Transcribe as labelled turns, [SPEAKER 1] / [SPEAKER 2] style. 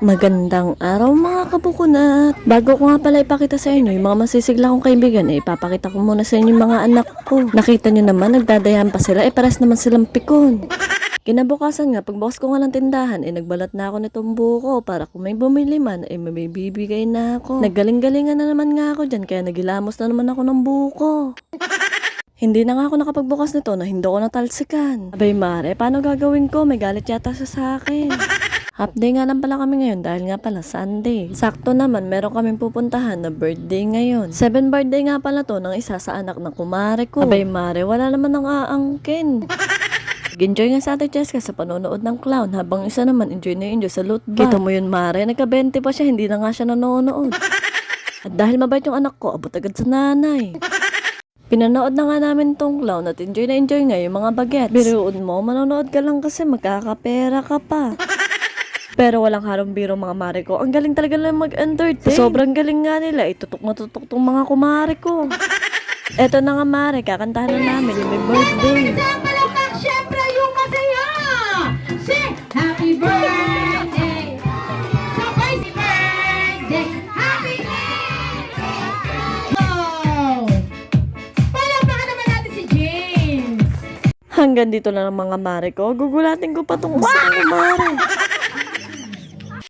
[SPEAKER 1] Magandang araw mga kabukunat. Bago ko nga pala ipakita sa inyo yung mga masisigla kong kaibigan, ipapakita ko muna sa inyo yung mga anak ko. Nakita nyo naman, nagdadayan pa sila, pares naman silang pikon. Kinabukasan nga, pagbukas ko nga ng tindahan, nagbalat na ako nitong buko para kung may bumili man, may bibigay na ako. Naggaling-galingan na naman nga ako dyan, kaya nagilamos na naman ako ng buko. Hindi na nga ako nakapagbukas nito na hindi ko natalsikan. Abay mare, paano gagawin ko? May galit yata siya sa akin. Half day nga lang pala kami ngayon dahil nga pala Sunday. Sakto naman, meron kaming pupuntahan na birthday ngayon. 7th birthday nga pala to ng isa sa anak ng kumare ko. Abay mare, wala naman nang aangkin. Enjoy nga sa Ate Cheska sa panonood ng clown habang isa naman enjoy na enjoy sa loot bag. Kita mo yun mare, nagka-20 pa siya, hindi na nga siya nanonood. At dahil mabait yung anak ko, abot agad sa nanay. Pinanood na nga namin tong clown at enjoy na enjoy nga yung mga bagets. Biruin mo, manonood ka lang kasi magkakapera ka pa. Pero walang harong biro mga mare ko. Ang galing talaga lang mag-entertain. Sobrang galing nga nila. Itutok na tutok tong mga kumare ko. Eto na nga mare, kakantahan na namin yung may birthday.
[SPEAKER 2] Isang palakpak, syempre yung masaya! Say, happy birthday! Sabay si birthday! Happy birthday! Wow! Palakpakan naman natin si James!
[SPEAKER 1] Hanggang dito lang ang mga mare ko. Gugulatin ko pa tong isang kumare.